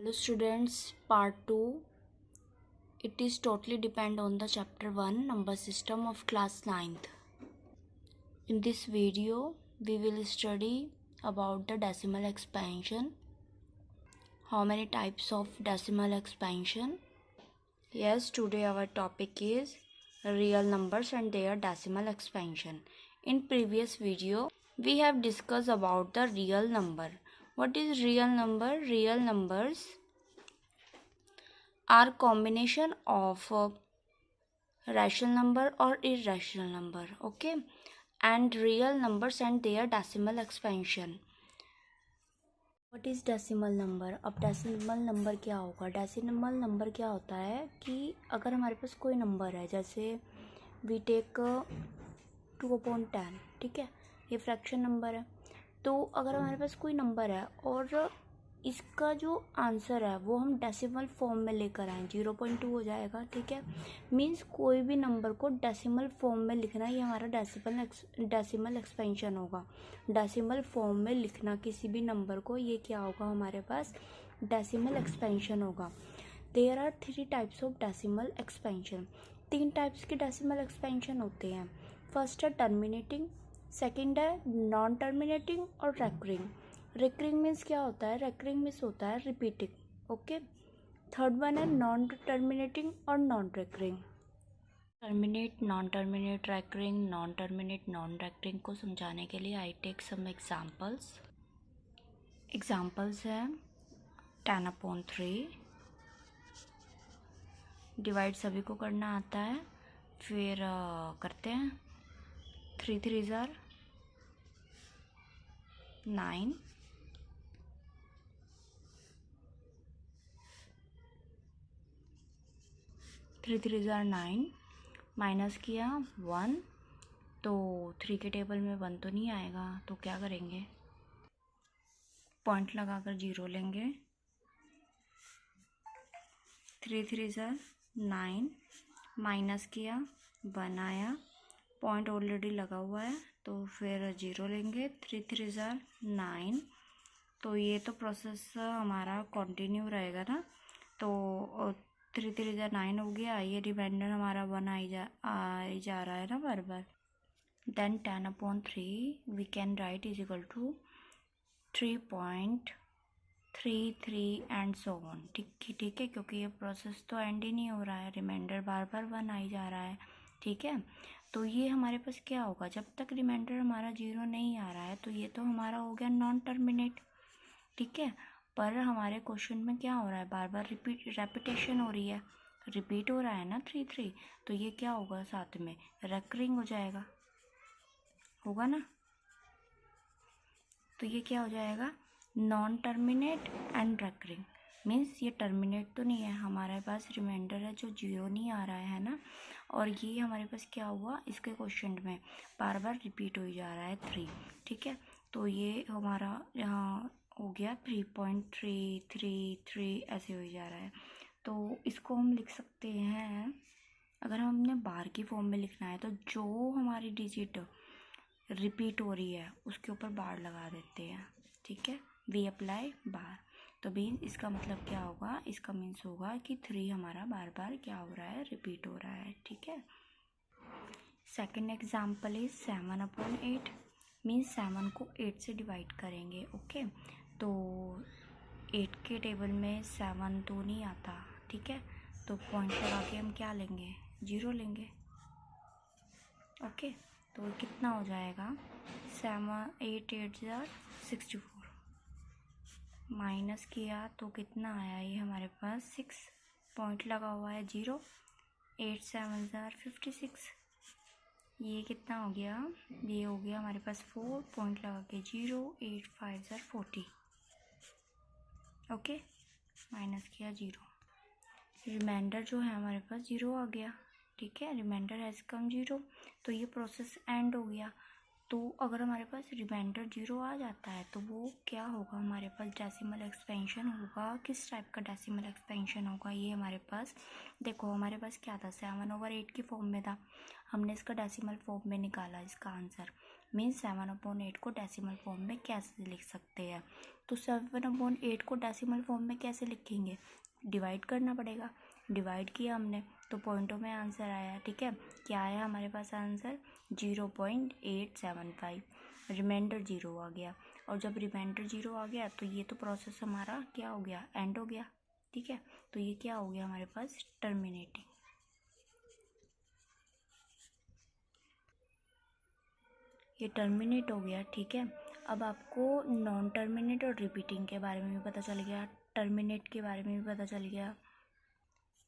Hello students, part 2. It is totally depend on the chapter 1 number system of class 9th. In this video, we will study about the decimal expansion. How many types of decimal expansion? Yes, today our topic is real numbers and their decimal expansion. In previous video, we have discussed about the real number. What is real number? Real numbers are combination of rational number or irrational number, okay, and real numbers and their decimal expansion. What is decimal number? अब decimal number क्या होगा? Decimal number क्या होता है कि अगर हमारे पास कोई नंबर है, जैसे वी टेक 2/10, ठीक है, ये फ्रैक्शन नंबर है। तो अगर हमारे पास कोई नंबर है और इसका जो आंसर है वो हम डेसिमल फॉर्म में लेकर आए, 0.2 हो जाएगा, ठीक है। मींस कोई भी नंबर को डेसिमल फॉर्म में लिखना, ये हमारा डेसिमल एक्सपेंशन होगा। डेसिमल फॉर्म में लिखना किसी भी नंबर को, ये क्या होगा हमारे पास? डेसिमल एक्सपेंशन होगा। There are 3 types of decimal expansion. 3 types के डेसिमल एक्सपेंशन होते हैं। फर्स्ट है टर्मिनेटिंग, सेकेंड है नॉन टर्मिनेटिंग और रेकरिंग। रिकरिंग मीन्स क्या होता है? रिकरिंग मीन्स होता है रिपीटिंग, ओके। थर्ड वन है नॉन टर्मिनेटिंग और non recurring. Terminate, non terminate, recurring, non terminate, non recurring को समझाने के लिए I take some examples. Examples हैं 10/3, डिवाइड सभी को करना आता है, फिर करते हैं। 3 3 ज़ार 9, 3 3 ज़ार 9, माइनस किया 1, तो 3 के टेबल में 1 तो नहीं आएगा, तो क्या करेंगे? पॉइंट लगाकर 0 लेंगे। 3 3 ज़ार 9, माइनस किया 1 आया, पॉइंट ऑलरेडी लगा हुआ है, तो फिर 0 लेंगे। 3 3 ज़ार 9, तो ये तो प्रोसेस हमारा कंटिन्यू रहेगा ना। तो 3 3 ज़ार 9 हो गया, ये रिमाइंडर हमारा 1 आई जा रहा है ना बार बार। Then 10/3 we can write is equal to 3.33 and so on, ठीक है, क्योंकि ये प्रोसेस तो एंड ही नहीं हो रहा है, रिमाइंडर बार बार 1 आई जा रहा है, ठीक है। तो ये हमारे पास क्या होगा? जब तक रिमाइंडर हमारा 0 नहीं आ रहा है, तो ये तो हमारा हो गया नॉन टर्मिनेट, ठीक है। पर हमारे क्वेश्चन में क्या हो रहा है? बार बार रेपिटेशन हो रही है, रिपीट हो रहा है ना 3 3, तो ये क्या होगा? साथ में रेकरिंग हो जाएगा, होगा ना। तो ये क्या हो जाएगा? Non terminate and recurring. Means ये टर्मिनेट तो नहीं है, हमारे पास रिमाइंडर है जो 0 नहीं आ रहा है ना, और ये हमारे पास क्या हुआ? इसके क्वेश्चन में बार बार रिपीट हो जा रहा है 3, ठीक है। तो ये हमारा यहाँ हो गया 3.333, ऐसे हो जा रहा है। तो इसको हम लिख सकते हैं, अगर हमने बार की फॉर्म में लिखना है, तो जो हमारी डिजिट रिपीट हो रही है उसके ऊपर बार लगा देते हैं, ठीक है। वी अप्लाई बार, तो भी इसका मतलब क्या होगा? इसका मीन्स होगा कि 3 हमारा बार बार क्या हो रहा है? रिपीट हो रहा है, ठीक है। सेकेंड एग्जाम्पल इज 7/8, मीन्स 7 को 8 से डिवाइड करेंगे, ओके। तो 8 के टेबल में 7 तो नहीं आता, ठीक है, तो पॉइंट लगा के हम क्या लेंगे? 0 लेंगे, ओके। तो कितना हो जाएगा? 8 8 ज़ार 64, माइनस किया तो कितना आया? ये हमारे पास 6, पॉइंट लगा हुआ है 0, 8 7 ज़ार 56, ये कितना हो गया? ये हो गया हमारे पास 4, पॉइंट लगा के 0, 8 5 ज़ार 40, ओके, माइनस किया 0, रिमाइंडर जो है हमारे पास 0 आ गया, ठीक है। रिमाइंडर हैज़ कम 0, तो ये प्रोसेस एंड हो गया। तो अगर हमारे पास रिमाइंडर 0 आ जाता है, तो वो क्या होगा? हमारे पास डेसिमल एक्सपेंशन होगा। किस टाइप का डेसिमल एक्सपेंशन होगा? ये हमारे पास देखो, हमारे पास क्या था? 7/8 की फॉर्म में था, हमने इसका डेसिमल फॉर्म में निकाला इसका आंसर। मीन्स 7/8 को डेसिमल फॉर्म में कैसे लिख सकते हैं? तो 7/8 को डेसिमल फॉर्म में कैसे लिखेंगे? डिवाइड करना पड़ेगा। डिवाइड किया हमने तो पॉइंटों में आंसर आया, ठीक है। क्या आया हमारे पास आंसर? 0.875। रिमाइंडर 0 आ गया, और जब रिमाइंडर 0 आ गया तो ये तो प्रोसेस हमारा क्या हो गया? एंड हो गया, ठीक है। तो ये क्या हो गया हमारे पास? टर्मिनेटिंग। ये टर्मिनेट हो गया, ठीक है। अब आपको नॉन टर्मिनेट और रिपीटिंग के बारे में भी पता चल गया, टर्मिनेट के बारे में भी पता चल गया।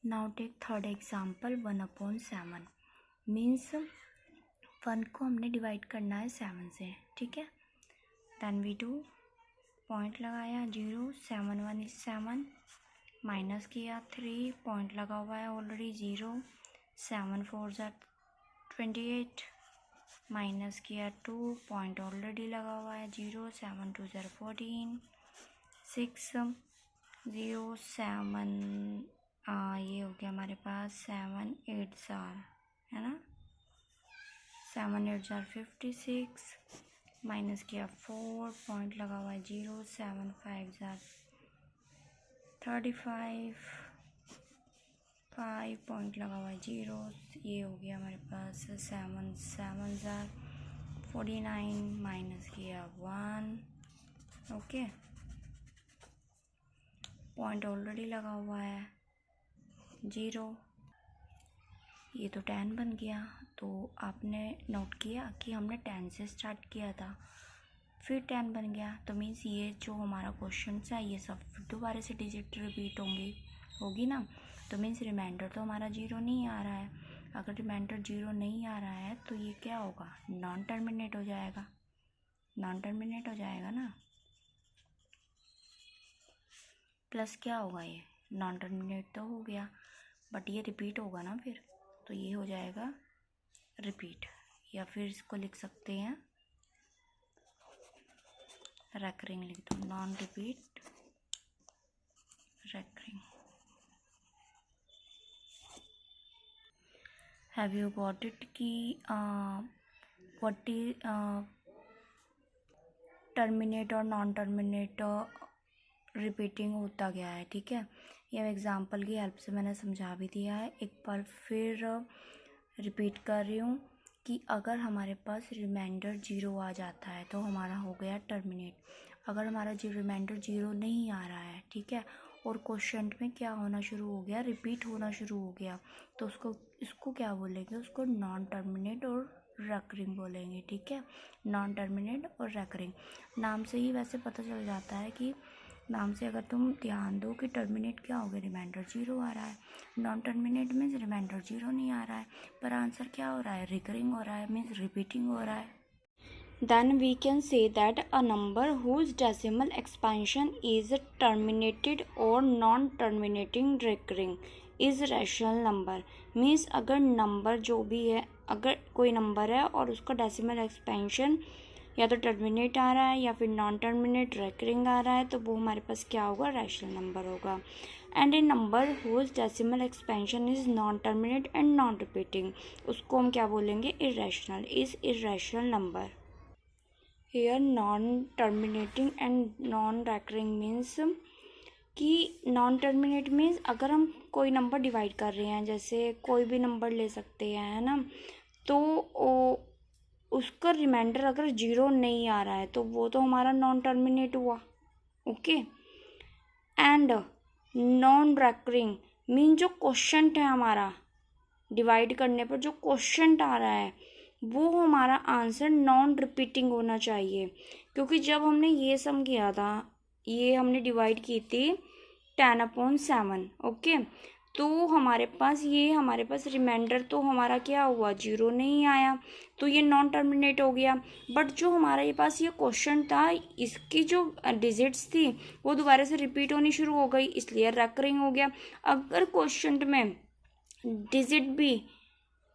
Now take third example, 1/7 means 1 को हमने डिवाइड करना है 7 से, ठीक है। देन वी डू पॉइंट लगाया 0, 7 1 इज 7, माइनस किया 3, पॉइंट लगा हुआ है ऑलरेडी 0, 7 4 ज़ा 28, माइनस किया 2, पॉइंट ऑलरेडी लगा हुआ है 0, 7 2 ज़ा 14, 6 0 7 ये हो गया हमारे पास 7 8 ज़ार, है ना, 7 8 ज़ार 56, माइनस किया 4, पॉइंट लगा हुआ है 0, 7 5 ज़ार 35, 5 पॉइंट लगा हुआ है 0, ये हो गया हमारे पास 7 7 ज़ार 49, माइनस किया 1, ओके, पॉइंट ऑलरेडी लगा हुआ है 0, ये तो 10 बन गया। तो आपने नोट किया कि हमने 10 से स्टार्ट किया था, फिर 10 बन गया, तो मीन्स ये जो हमारा क्वेश्चन है ये सब फिर दोबारा से डिजिट रिपीट होगी ना। तो मीन्स रिमाइंडर तो हमारा 0 नहीं आ रहा है। अगर रिमाइंडर 0 नहीं आ रहा है तो ये क्या होगा? नॉन टर्मिनेट हो जाएगा, नॉन टर्मिनेट हो जाएगा ना। प्लस क्या होगा? ये नॉन टर्मिनेट तो हो गया, बट ये रिपीट होगा ना फिर, तो ये हो जाएगा रिपीट, या फिर इसको लिख सकते हैं रेकरिंग, लिख दो, non repeat recurring. Have you got it कि व्हाट इज टर्मिनेट और नॉन टर्मिनेट रिपीटिंग होता गया है, ठीक है। ये एग्जांपल की हेल्प से मैंने समझा भी दिया है, एक बार फिर रिपीट कर रही हूँ कि अगर हमारे पास रिमाइंडर 0 आ जाता है तो हमारा हो गया टर्मिनेट। अगर हमारा रिमाइंडर 0 नहीं आ रहा है, ठीक है, और क्वेश्चन में क्या होना शुरू हो गया? रिपीट होना शुरू हो गया, तो इसको क्या बोलेंगे? उसको नॉन टर्मिनेट और रेकरिंग बोलेंगे, ठीक है। नॉन टर्मिनेट और रेकरिंग नाम से ही वैसे पता चल जाता है कि नाम से अगर तुम ध्यान दो कि टर्मिनेट क्या हो गया? रिमाइंडर 0 आ रहा है। नॉन टर्मिनेट मीन्स रिमाइंडर 0 नहीं आ रहा है, पर आंसर क्या हो रहा है? रिकरिंग हो रहा है, मीन्स रिपीटिंग हो रहा है। Then we can say that a number whose decimal expansion is terminated or non-terminating recurring is rational number. Means अगर नंबर जो भी है, अगर कोई नंबर है और उसका डेसिमल एक्सपेंशन या तो टर्मिनेट आ रहा है या फिर नॉन टर्मिनेट रेकरिंग आ रहा है, तो वो हमारे पास क्या होगा? रैशनल नंबर होगा। And a number whose decimal expansion is non terminate and non repeating, उसको हम क्या बोलेंगे? Irrational, is irrational number. Here non terminating and non recurring means कि नॉन टर्मिनेट मीन्स अगर हम कोई नंबर डिवाइड कर रहे हैं, जैसे कोई भी नंबर ले सकते हैं, है ना, तो उसका रिमाइंडर अगर 0 नहीं आ रहा है तो वो तो हमारा नॉन टर्मिनेट हुआ, okay. And non recurring mean जो क्वेश्चन है हमारा डिवाइड करने पर जो क्वेश्चन आ रहा है वो हमारा आंसर नॉन रिपीटिंग होना चाहिए, क्योंकि जब हमने ये सम किया था, ये हमने डिवाइड की थी 10/7, ओके, तो हमारे पास रिमाइंडर तो हमारा क्या हुआ? 0 नहीं आया, तो ये नॉन टर्मिनेट हो गया। बट जो हमारा ये क्वेश्चन था, इसकी जो डिजिट्स थी वो दोबारा से रिपीट होनी शुरू हो गई, इसलिए रेकरिंग हो गया। अगर क्वेश्चन में डिजिट भी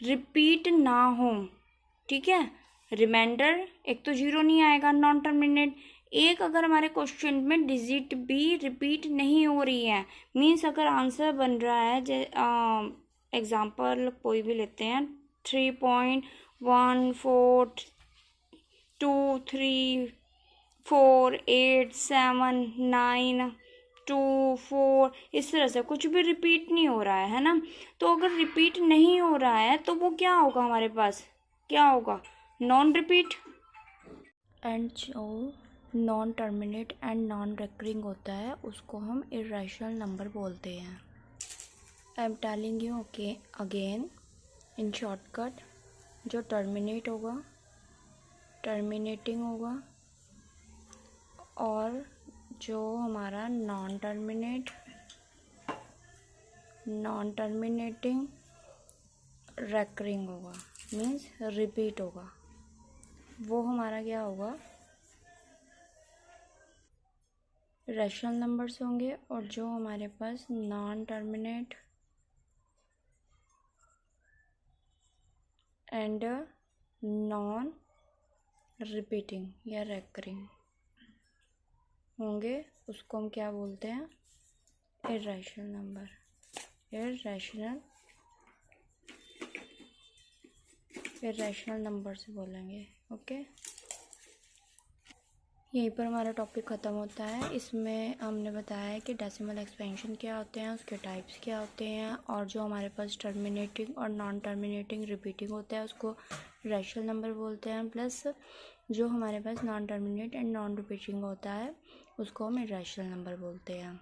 रिपीट ना हो, ठीक है, रिमाइंडर एक तो 0 नहीं आएगा, नॉन टर्मिनेट, एक अगर हमारे क्वेश्चन में डिजिट भी रिपीट नहीं हो रही है, मीन्स अगर आंसर बन रहा है, एग्जांपल कोई भी लेते हैं, 3.1423 4, 8, 7, 9, 2, 4, इस तरह से कुछ भी रिपीट नहीं हो रहा है ना। तो अगर रिपीट नहीं हो रहा है तो वो क्या होगा, हमारे पास क्या होगा, नॉन रिपीट। एंड जो non terminate and non recurring होता है उसको हम इरेशनल नंबर बोलते हैं। I am telling you okay again in shortcut, जो टर्मिनेट होगा, टर्मिनेटिंग होगा, और जो हमारा नॉन टर्मिनेटिंग रेकरिंग होगा, मीन्स रिपीट होगा, वो हमारा क्या होगा, रैशनल नंबर्स होंगे। और जो हमारे पास non terminate and non repeating या रेकरिंग होंगे उसको हम क्या बोलते हैं, इरेशनल नंबर। इरेशनल नंबर से बोलेंगे। ओके, यहीं पर हमारा टॉपिक ख़त्म होता है। इसमें हमने बताया है कि डेसिमल एक्सपेंशन क्या होते हैं, उसके टाइप्स क्या होते हैं, और जो हमारे पास टर्मिनेटिंग और नॉन टर्मिनेटिंग रिपीटिंग होता है उसको रैशनल नंबर बोलते हैं, प्लस जो हमारे पास non terminate and non repeating होता है उसको हम इरेशनल नंबर बोलते हैं।